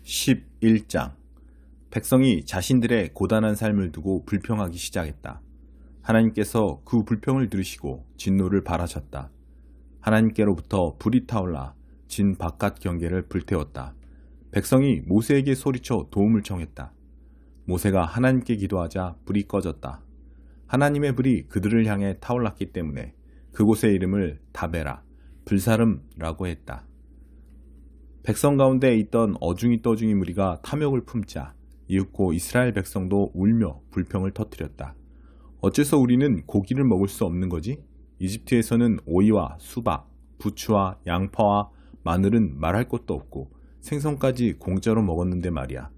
11장 백성이 자신들의 고단한 삶을 두고 불평하기 시작했다. 하나님께서 그 불평을 들으시고 진노를 발하셨다. 하나님께로부터 불이 타올라 진 바깥 경계를 불태웠다. 백성이 모세에게 소리쳐 도움을 청했다. 모세가 하나님께 기도하자 불이 꺼졌다. 하나님의 불이 그들을 향해 타올랐기 때문에 그곳의 이름을 다베라, 불사름라고 했다. 백성 가운데 있던 어중이 떠중이 무리가 탐욕을 품자 이윽고 이스라엘 백성도 울며 불평을 터뜨렸다. 어째서 우리는 고기를 먹을 수 없는 거지? 이집트에서는 오이와 수박, 부추와 양파와 마늘은 말할 것도 없고 생선까지 공짜로 먹었는데 말이야.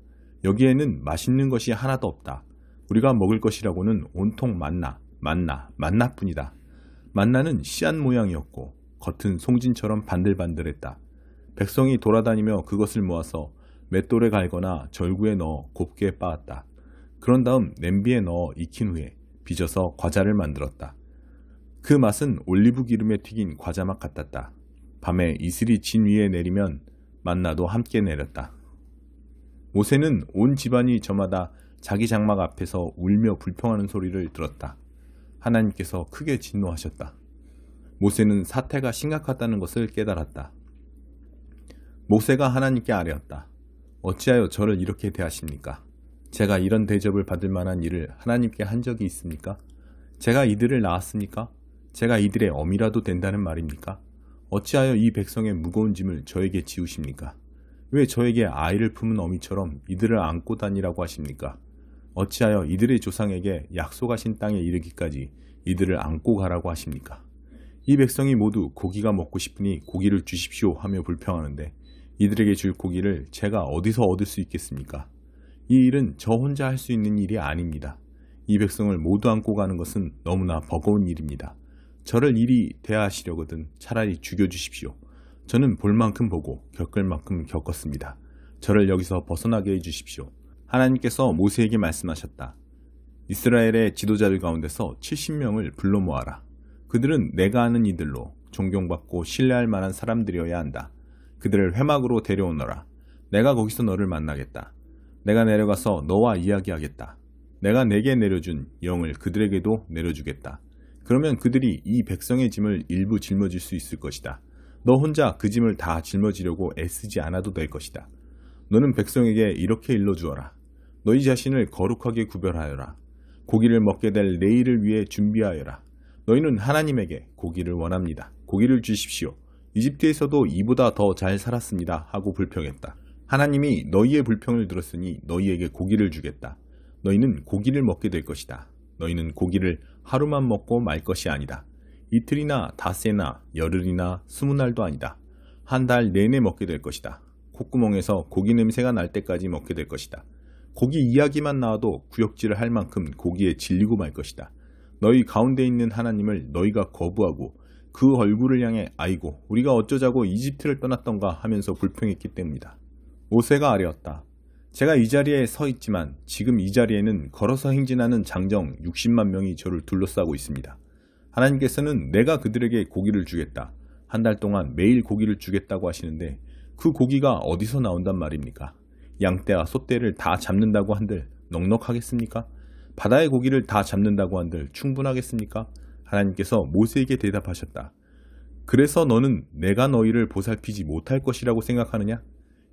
여기에는 맛있는 것이 하나도 없다. 우리가 먹을 것이라고는 온통 만나뿐이다. 만나는 씨앗 모양이었고 겉은 송진처럼 반들반들했다. 백성이 돌아다니며 그것을 모아서 맷돌에 갈거나 절구에 넣어 곱게 빻았다. 그런 다음 냄비에 넣어 익힌 후에 빚어서 과자를 만들었다. 그 맛은 올리브 기름에 튀긴 과자 맛 같았다. 밤에 이슬이 진 위에 내리면 만나도 함께 내렸다. 모세는 온 집안이 저마다 자기 장막 앞에서 울며 불평하는 소리를 들었다. 하나님께서 크게 진노하셨다. 모세는 사태가 심각하다는 것을 깨달았다. 모세가 하나님께 아뢰었다. 어찌하여 저를 이렇게 대하십니까? 제가 이런 대접을 받을 만한 일을 하나님께 한 적이 있습니까? 제가 이들을 낳았습니까? 제가 이들의 어미라도 된다는 말입니까? 어찌하여 이 백성의 무거운 짐을 저에게 지우십니까? 왜 저에게 아이를 품은 어미처럼 이들을 안고 다니라고 하십니까? 어찌하여 이들의 조상에게 약속하신 땅에 이르기까지 이들을 안고 가라고 하십니까? 이 백성이 모두 고기가 먹고 싶으니 고기를 주십시오 하며 불평하는데 이들에게 줄 고기를 제가 어디서 얻을 수 있겠습니까? 이 일은 저 혼자 할 수 있는 일이 아닙니다. 이 백성을 모두 안고 가는 것은 너무나 버거운 일입니다. 저를 이리 대하시려거든 차라리 죽여주십시오. 저는 볼 만큼 보고 겪을 만큼 겪었습니다. 저를 여기서 벗어나게 해주십시오. 하나님께서 모세에게 말씀하셨다. 이스라엘의 지도자들 가운데서 70명을 불러 모아라. 그들은 내가 하는 이들로 존경받고 신뢰할 만한 사람들이어야 한다. 그들을 회막으로 데려오너라. 내가 거기서 너를 만나겠다. 내가 내려가서 너와 이야기하겠다. 내가 내게 내려준 영을 그들에게도 내려주겠다. 그러면 그들이 이 백성의 짐을 일부 짊어질 수 있을 것이다. 너 혼자 그 짐을 다 짊어지려고 애쓰지 않아도 될 것이다. 너는 백성에게 이렇게 일러주어라. 너희 자신을 거룩하게 구별하여라. 고기를 먹게 될 내일을 위해 준비하여라. 너희는 하나님에게 고기를 원합니다. 고기를 주십시오. 이집트에서도 이보다 더 잘 살았습니다 하고 불평했다. 하나님이 너희의 불평을 들었으니 너희에게 고기를 주겠다. 너희는 고기를 먹게 될 것이다. 너희는 고기를 하루만 먹고 말 것이 아니다. 이틀이나 닷새나 열흘이나 20날도 아니다. 한 달 내내 먹게 될 것이다. 콧구멍에서 고기 냄새가 날 때까지 먹게 될 것이다. 고기 이야기만 나와도 구역질을 할 만큼 고기에 질리고 말 것이다. 너희 가운데 있는 하나님을 너희가 거부하고 그 얼굴을 향해 아이고 우리가 어쩌자고 이집트를 떠났던가 하면서 불평했기 때문이다. 모세가 아뢰었다. 제가 이 자리에 서 있지만 지금 이 자리에는 걸어서 행진하는 장정 60만 명이 저를 둘러싸고 있습니다. 하나님께서는 내가 그들에게 고기를 주겠다. 한 달 동안 매일 고기를 주겠다고 하시는데 그 고기가 어디서 나온단 말입니까? 양떼와 소떼를 다 잡는다고 한들 넉넉하겠습니까? 바다의 고기를 다 잡는다고 한들 충분하겠습니까? 하나님께서 모세에게 대답하셨다. 그래서 너는 내가 너희를 보살피지 못할 것이라고 생각하느냐?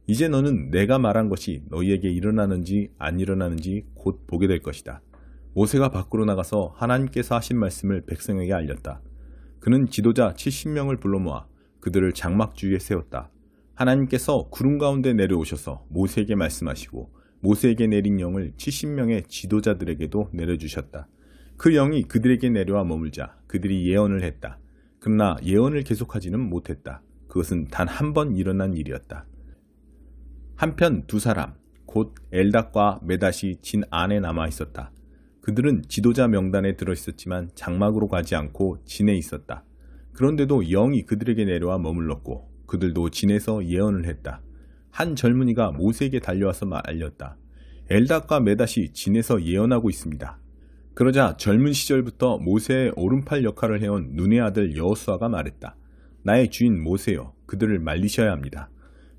이제 너는 내가 말한 것이 너희에게 일어나는지 안 일어나는지 곧 보게 될 것이다. 모세가 밖으로 나가서 하나님께서 하신 말씀을 백성에게 알렸다. 그는 지도자 70명을 불러 모아 그들을 장막 주위에 세웠다. 하나님께서 구름 가운데 내려오셔서 모세에게 말씀하시고 모세에게 내린 영을 70명의 지도자들에게도 내려주셨다. 그 영이 그들에게 내려와 머물자 그들이 예언을 했다. 그러나 예언을 계속하지는 못했다. 그것은 단 한 번 일어난 일이었다. 한편 두 사람, 곧 엘닷과 메닷이 진 안에 남아 있었다. 그들은 지도자 명단에 들어있었지만 장막으로 가지 않고 진에 있었다. 그런데도 영이 그들에게 내려와 머물렀고 그들도 진에서 예언을 했다. 한 젊은이가 모세에게 달려와서 알렸다. 엘닷과 메닷이 진에서 예언하고 있습니다. 그러자 젊은 시절부터 모세의 오른팔 역할을 해온 눈의 아들 여호수아가 말했다. 나의 주인 모세여, 그들을 말리셔야 합니다.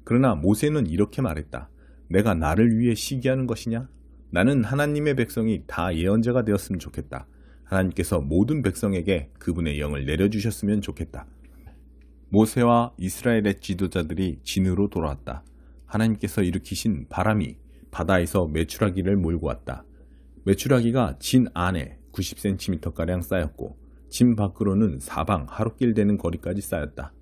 그러나 모세는 이렇게 말했다. 내가 나를 위해 시기하는 것이냐? 나는 하나님의 백성이 다 예언자가 되었으면 좋겠다. 하나님께서 모든 백성에게 그분의 영을 내려주셨으면 좋겠다. 모세와 이스라엘의 지도자들이 진으로 돌아왔다. 하나님께서 일으키신 바람이 바다에서 메추라기를 몰고 왔다. 메추라기가 진 안에 90cm가량 쌓였고 진 밖으로는 사방 하루길 되는 거리까지 쌓였다.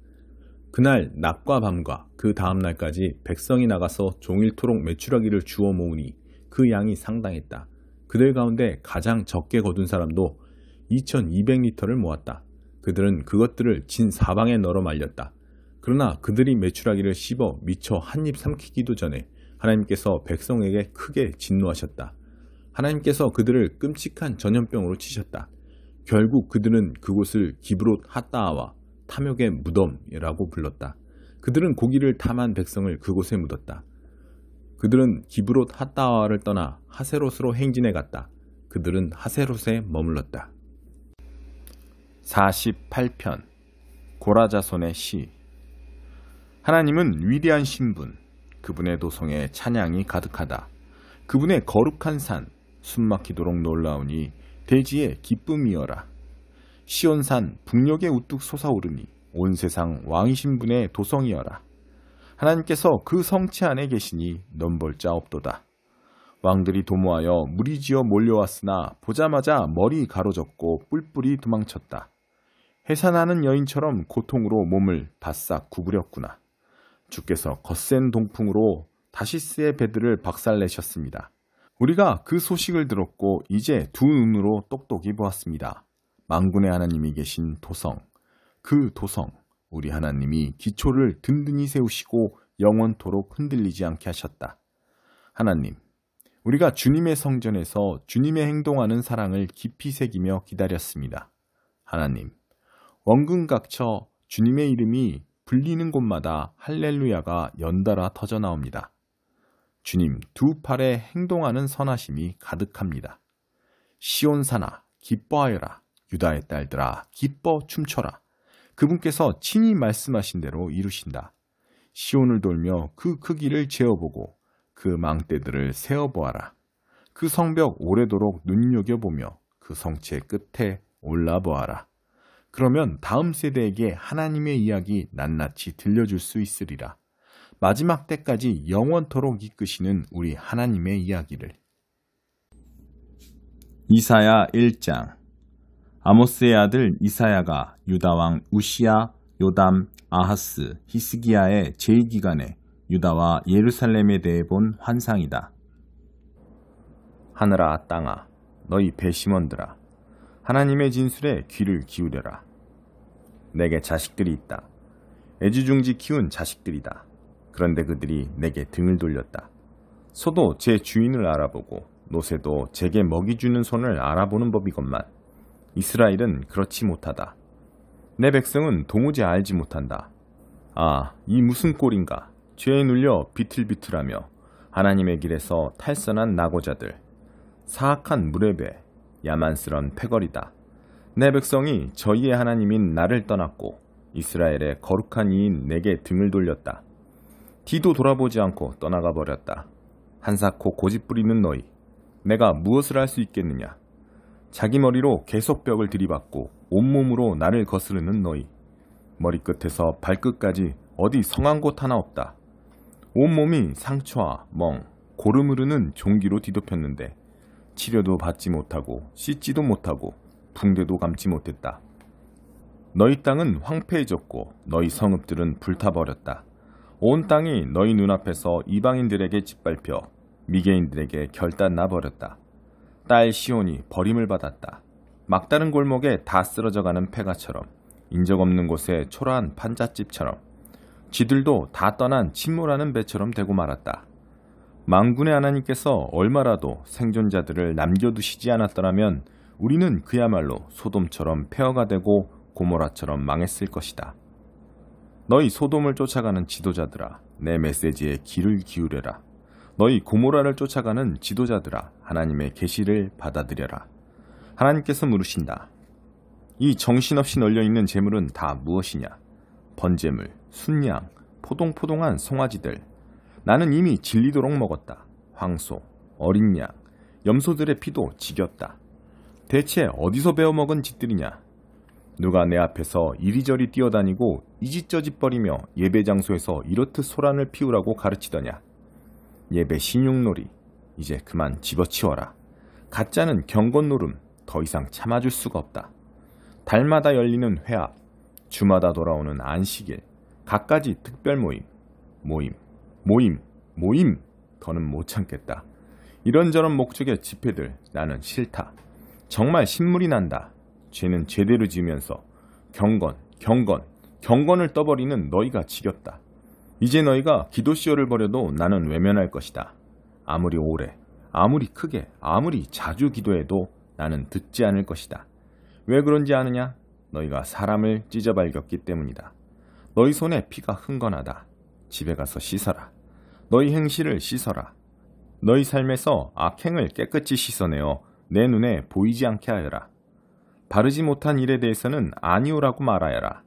그날 낮과 밤과 그 다음 날까지 백성이 나가서 종일토록 메추라기를 주워 모으니 그 양이 상당했다. 그들 가운데 가장 적게 거둔 사람도 2200리터를 모았다. 그들은 그것들을 진 사방에 널어 말렸다. 그러나 그들이 메추라기를 씹어 미처 한 입 삼키기도 전에 하나님께서 백성에게 크게 진노하셨다. 하나님께서 그들을 끔찍한 전염병으로 치셨다. 결국 그들은 그곳을 기브롯 핫다아와 탐욕의 무덤이라고 불렀다. 그들은 고기를 탐한 백성을 그곳에 묻었다. 그들은 기브롯 핫다아를 떠나 하세롯으로 행진해 갔다. 그들은 하세롯에 머물렀다. 48편 고라자손의 시. 하나님은 위대한 신분, 그분의 도성에 찬양이 가득하다. 그분의 거룩한 산, 숨막히도록 놀라우니 대지에 기쁨이여라. 시온산 북녘에 우뚝 솟아오르니 온 세상 왕이신 분의 도성이여라. 하나님께서 그 성체 안에 계시니 넘볼자 없도다. 왕들이 도모하여 무리지어 몰려왔으나 보자마자 머리 가로젓고 뿔뿔이 도망쳤다. 해산하는 여인처럼 고통으로 몸을 바싹 구부렸구나. 주께서 거센 동풍으로 다시스의 배들을 박살내셨습니다. 우리가 그 소식을 들었고 이제 두 눈으로 똑똑히 보았습니다. 만군의 하나님이 계신 도성, 그 도성, 우리 하나님이 기초를 든든히 세우시고 영원토록 흔들리지 않게 하셨다. 하나님, 우리가 주님의 성전에서 주님의 행동하는 사랑을 깊이 새기며 기다렸습니다. 하나님, 원근각처 주님의 이름이 불리는 곳마다 할렐루야가 연달아 터져나옵니다. 주님 두 팔에 행동하는 선하심이 가득합니다. 시온산아 기뻐하여라. 유다의 딸들아 기뻐 춤춰라. 그분께서 친히 말씀하신 대로 이루신다. 시온을 돌며 그 크기를 재어보고 그 망대들을 세어보아라. 그 성벽 오래도록 눈여겨보며 그 성체 끝에 올라보아라. 그러면 다음 세대에게 하나님의 이야기 낱낱이 들려줄 수 있으리라. 마지막 때까지 영원토록 이끄시는 우리 하나님의 이야기를. 이사야 1장. 아모스의 아들 이사야가 유다왕 우시야, 요담, 아하스, 히스기야의 제2기간에 유다와 예루살렘에 대해 본 환상이다. 하늘아 땅아 너희 배심원들아 하나님의 진술에 귀를 기울여라. 내게 자식들이 있다. 애지중지 키운 자식들이다. 그런데 그들이 내게 등을 돌렸다. 소도 제 주인을 알아보고 노새도 제게 먹이 주는 손을 알아보는 법이건만 이스라엘은 그렇지 못하다. 내 백성은 도무지 알지 못한다. 아, 이 무슨 꼴인가. 죄에 눌려 비틀비틀하며 하나님의 길에서 탈선한 낙오자들. 사악한 물의 배, 야만스런 패거리다. 내 백성이 저희의 하나님인 나를 떠났고 이스라엘의 거룩한 이인 내게 등을 돌렸다. 뒤도 돌아보지 않고 떠나가 버렸다. 한사코 고집부리는 너희, 내가 무엇을 할 수 있겠느냐. 자기 머리로 계속 벽을 들이받고 온몸으로 나를 거스르는 너희, 머리끝에서 발끝까지 어디 성한 곳 하나 없다. 온몸이 상처와 멍, 고름 흐르는 종기로 뒤덮였는데 치료도 받지 못하고 씻지도 못하고 붕대도 감지 못했다. 너희 땅은 황폐해졌고 너희 성읍들은 불타버렸다. 온 땅이 너희 눈앞에서 이방인들에게 짓밟혀 미개인들에게 결단 나버렸다. 딸 시온이 버림을 받았다. 막다른 골목에 다 쓰러져가는 폐가처럼, 인적 없는 곳에 초라한 판잣집처럼, 쥐들도 다 떠난 침몰하는 배처럼 되고 말았다. 만군의 하나님께서 얼마라도 생존자들을 남겨두시지 않았더라면 우리는 그야말로 소돔처럼 폐허가 되고 고모라처럼 망했을 것이다. 너희 소돔을 쫓아가는 지도자들아, 내 메시지에 귀를 기울여라. 너희 고모라를 쫓아가는 지도자들아, 하나님의 계시를 받아들여라. 하나님께서 물으신다. 이 정신없이 널려있는 재물은 다 무엇이냐? 번제물, 순양, 포동포동한 송아지들, 나는 이미 질리도록 먹었다. 황소, 어린 양, 염소들의 피도 지겼다. 대체 어디서 배워먹은 짓들이냐? 누가 내 앞에서 이리저리 뛰어다니고 이짓저짓거리며 예배 장소에서 이렇듯 소란을 피우라고 가르치더냐? 예배 신용놀이, 이제 그만 집어치워라. 가짜는 경건노름, 더 이상 참아줄 수가 없다. 달마다 열리는 회합, 주마다 돌아오는 안식일, 갖가지 특별 모임, 더는 못 참겠다. 이런저런 목적의 집회들, 나는 싫다. 정말 신물이 난다. 죄는 제대로 지으면서 경건을 떠버리는 너희가 지겼다. 이제 너희가 기도시어를 벌여도 나는 외면할 것이다. 아무리 오래, 아무리 크게, 아무리 자주 기도해도 나는 듣지 않을 것이다. 왜 그런지 아느냐? 너희가 사람을 찢어발겼기 때문이다. 너희 손에 피가 흥건하다. 집에 가서 씻어라. 너희 행실을 씻어라. 너희 삶에서 악행을 깨끗이 씻어내어 내 눈에 보이지 않게 하여라. 바르지 못한 일에 대해서는 아니오라고 말하여라.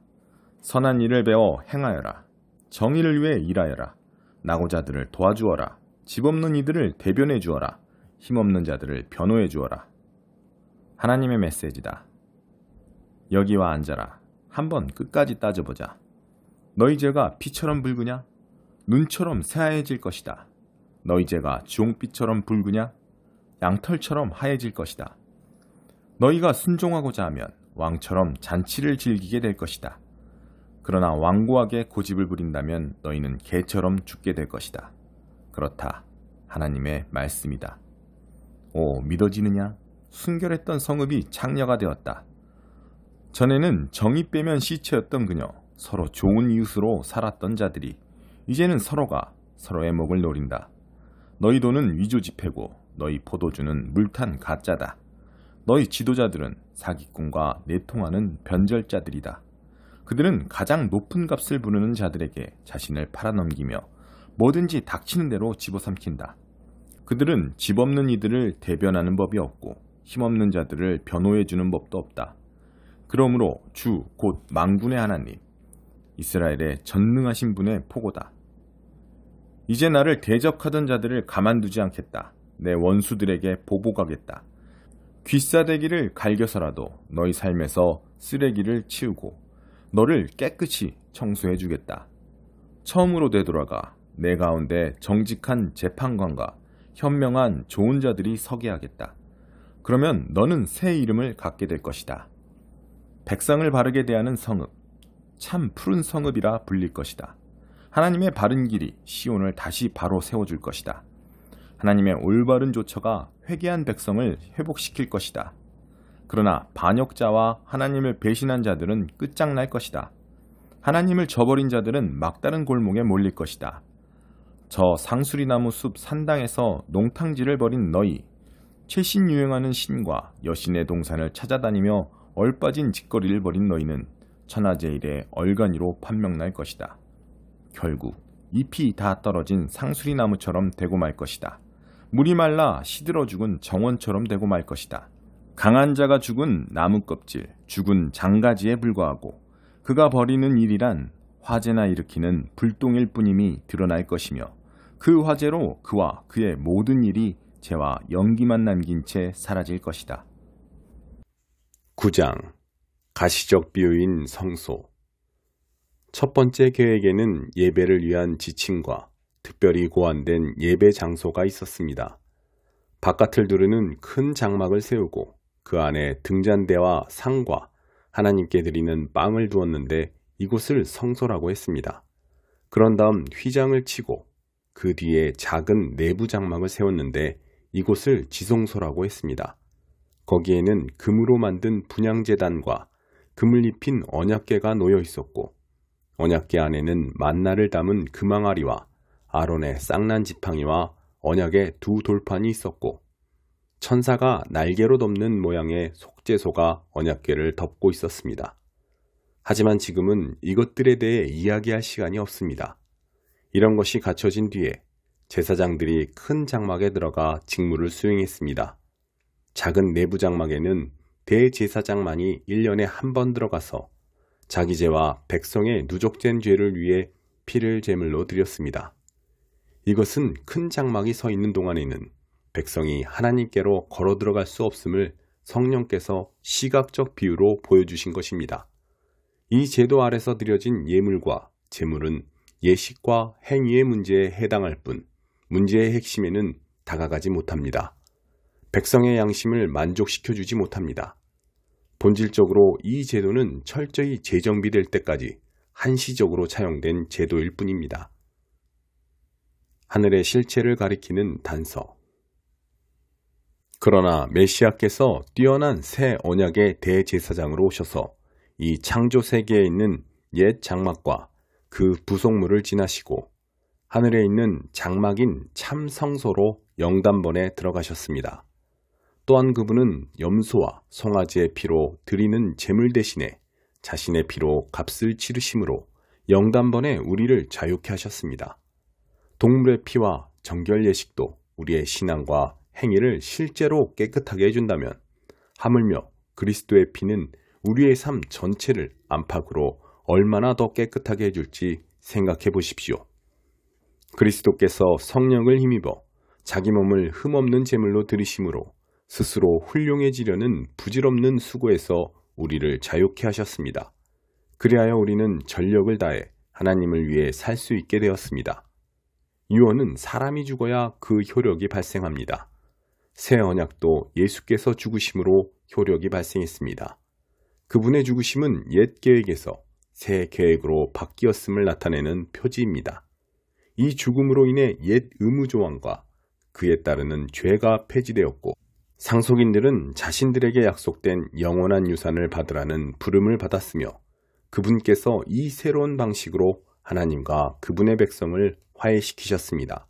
선한 일을 배워 행하여라. 정의를 위해 일하여라. 낙오자들을 도와주어라. 집 없는 이들을 대변해 주어라. 힘없는 자들을 변호해 주어라. 하나님의 메시지다. 여기와 앉아라. 한번 끝까지 따져보자. 너희 죄가 피처럼 붉으냐? 눈처럼 새하얘질 것이다. 너희 죄가 주홍빛처럼 붉으냐? 양털처럼 하얘질 것이다. 너희가 순종하고자 하면 왕처럼 잔치를 즐기게 될 것이다. 그러나 완고하게 고집을 부린다면 너희는 개처럼 죽게 될 것이다. 그렇다. 하나님의 말씀이다. 오, 믿어지느냐? 순결했던 성읍이 창녀가 되었다. 전에는 정이 빼면 시체였던 그녀, 서로 좋은 이웃으로 살았던 자들이 이제는 서로가 서로의 목을 노린다. 너희 돈은 위조 지폐고 너희 포도주는 물탄 가짜다. 너희 지도자들은 사기꾼과 내통하는 변절자들이다. 그들은 가장 높은 값을 부르는 자들에게 자신을 팔아넘기며 뭐든지 닥치는 대로 집어삼킨다. 그들은 집 없는 이들을 대변하는 법이 없고 힘없는 자들을 변호해주는 법도 없다. 그러므로 주 곧 만군의 하나님, 이스라엘의 전능하신 분의 포고다. 이제 나를 대적하던 자들을 가만두지 않겠다. 내 원수들에게 보복하겠다. 귀싸대기를 갈겨서라도 너희 삶에서 쓰레기를 치우고 너를 깨끗이 청소해주겠다. 처음으로 되돌아가 내 가운데 정직한 재판관과 현명한 좋은 자들이 서게 하겠다. 그러면 너는 새 이름을 갖게 될 것이다. 백성을 바르게 대하는 성읍, 참 푸른 성읍이라 불릴 것이다. 하나님의 바른 길이 시온을 다시 바로 세워줄 것이다. 하나님의 올바른 조처가 회개한 백성을 회복시킬 것이다. 그러나 반역자와 하나님을 배신한 자들은 끝장날 것이다. 하나님을 저버린 자들은 막다른 골목에 몰릴 것이다. 저 상수리나무 숲 산당에서 농탕질을 벌인 너희, 최신 유행하는 신과 여신의 동산을 찾아다니며 얼빠진 짓거리를 벌인 너희는 천하제일의 얼간이로 판명날 것이다. 결국 잎이 다 떨어진 상수리나무처럼 되고 말 것이다. 물이 말라 시들어 죽은 정원처럼 되고 말 것이다. 강한 자가 죽은 나무 껍질, 죽은 장가지에 불과하고 그가 벌이는 일이란 화재나 일으키는 불똥일 뿐임이 드러날 것이며 그 화재로 그와 그의 모든 일이 재와 연기만 남긴 채 사라질 것이다. 9장 가시적 비유인 성소. 첫 번째 계획에는 예배를 위한 지침과 특별히 고안된 예배 장소가 있었습니다. 바깥을 두르는 큰 장막을 세우고 그 안에 등잔대와 상과 하나님께 드리는 빵을 두었는데 이곳을 성소라고 했습니다. 그런 다음 휘장을 치고 그 뒤에 작은 내부 장막을 세웠는데 이곳을 지성소라고 했습니다. 거기에는 금으로 만든 분향제단과 금을 입힌 언약궤가 놓여 있었고 언약궤 안에는 만나를 담은 금항아리와 아론의 쌍난 지팡이와 언약의 두 돌판이 있었고 천사가 날개로 덮는 모양의 속죄소가 언약궤를 덮고 있었습니다. 하지만 지금은 이것들에 대해 이야기할 시간이 없습니다. 이런 것이 갖춰진 뒤에 제사장들이 큰 장막에 들어가 직무를 수행했습니다. 작은 내부 장막에는 대제사장만이 1년에 한 번 들어가서 자기 죄와 백성의 누적된 죄를 위해 피를 제물로 드렸습니다. 이것은 큰 장막이 서 있는 동안에는 백성이 하나님께로 걸어 들어갈 수 없음을 성령께서 시각적 비유로 보여주신 것입니다. 이 제도 아래서 드려진 예물과 제물은 예식과 행위의 문제에 해당할 뿐 문제의 핵심에는 다가가지 못합니다. 백성의 양심을 만족시켜주지 못합니다. 본질적으로 이 제도는 철저히 재정비될 때까지 한시적으로 차용된 제도일 뿐입니다. 하늘의 실체를 가리키는 단서. 그러나 메시아께서 뛰어난 새 언약의 대제사장으로 오셔서 이 창조 세계에 있는 옛 장막과 그 부속물을 지나시고 하늘에 있는 장막인 참 성소로 영단번에 들어가셨습니다. 또한 그분은 염소와 송아지의 피로 드리는 제물 대신에 자신의 피로 값을 치르심으로 영단번에 우리를 자유케 하셨습니다. 동물의 피와 정결 예식도 우리의 신앙과 행위를 실제로 깨끗하게 해준다면 하물며 그리스도의 피는 우리의 삶 전체를 안팎으로 얼마나 더 깨끗하게 해줄지 생각해 보십시오. 그리스도께서 성령을 힘입어 자기 몸을 흠없는 제물로 드리심으로 스스로 훌륭해지려는 부질없는 수고에서 우리를 자유케 하셨습니다. 그리하여 우리는 전력을 다해 하나님을 위해 살 수 있게 되었습니다. 유언은 사람이 죽어야 그 효력이 발생합니다. 새 언약도 예수께서 죽으심으로 효력이 발생했습니다. 그분의 죽으심은 옛 계획에서 새 계획으로 바뀌었음을 나타내는 표지입니다. 이 죽음으로 인해 옛 의무조항과 그에 따르는 죄가 폐지되었고 상속인들은 자신들에게 약속된 영원한 유산을 받으라는 부름을 받았으며 그분께서 이 새로운 방식으로 하나님과 그분의 백성을 화해시키셨습니다.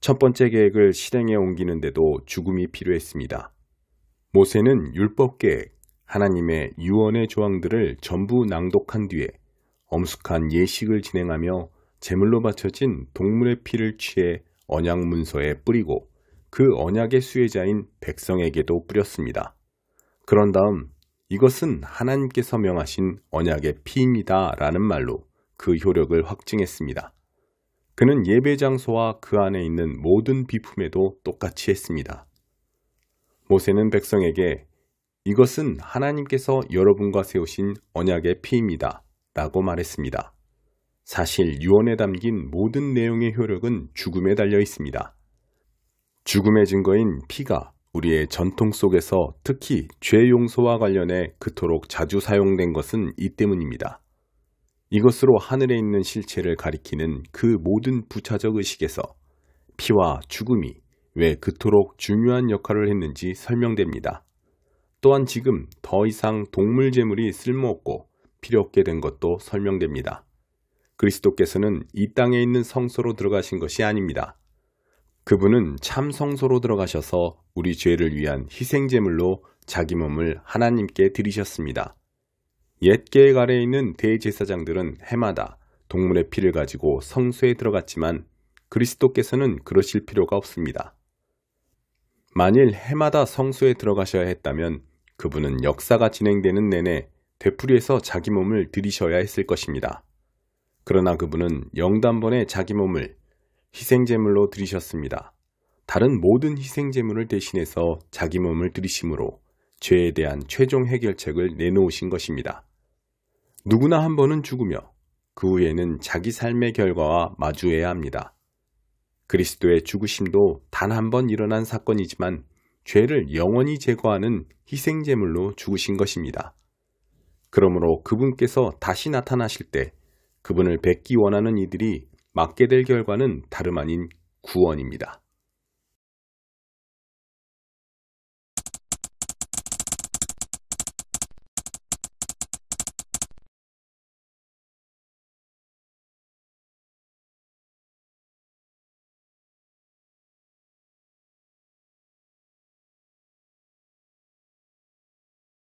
첫 번째 계획을 실행에 옮기는데도 죽음이 필요했습니다. 모세는 율법계획, 하나님의 유언의 조항들을 전부 낭독한 뒤에 엄숙한 예식을 진행하며 제물로 바쳐진 동물의 피를 취해 언약 문서에 뿌리고 그 언약의 수혜자인 백성에게도 뿌렸습니다. 그런 다음 이것은 하나님께서 명하신 언약의 피입니다 라는 말로 그 효력을 확증했습니다. 그는 예배 장소와 그 안에 있는 모든 비품에도 똑같이 했습니다. 모세는 백성에게 이것은 하나님께서 여러분과 세우신 언약의 피입니다 라고 말했습니다. 사실 유언에 담긴 모든 내용의 효력은 죽음에 달려 있습니다. 죽음의 증거인 피가 우리의 전통 속에서 특히 죄 용서와 관련해 그토록 자주 사용된 것은 이 때문입니다. 이것으로 하늘에 있는 실체를 가리키는 그 모든 부차적 의식에서 피와 죽음이 왜 그토록 중요한 역할을 했는지 설명됩니다. 또한 지금 더 이상 동물 제물이 쓸모없고 필요 없게 된 것도 설명됩니다. 그리스도께서는 이 땅에 있는 성소로 들어가신 것이 아닙니다. 그분은 참 성소로 들어가셔서 우리 죄를 위한 희생제물로 자기 몸을 하나님께 드리셨습니다. 옛 계획 아래에 있는 대제사장들은 해마다 동물의 피를 가지고 성소에 들어갔지만 그리스도께서는 그러실 필요가 없습니다. 만일 해마다 성소에 들어가셔야 했다면 그분은 역사가 진행되는 내내 되풀이해서 자기 몸을 드리셔야 했을 것입니다. 그러나 그분은 영단번에 자기 몸을 희생제물로 드리셨습니다. 다른 모든 희생제물을 대신해서 자기 몸을 드리심으로 죄에 대한 최종 해결책을 내놓으신 것입니다. 누구나 한 번은 죽으며 그 후에는 자기 삶의 결과와 마주해야 합니다. 그리스도의 죽으심도 단 한 번 일어난 사건이지만 죄를 영원히 제거하는 희생제물로 죽으신 것입니다. 그러므로 그분께서 다시 나타나실 때 그분을 뵙기 원하는 이들이 맞게 될 결과는 다름 아닌 구원입니다.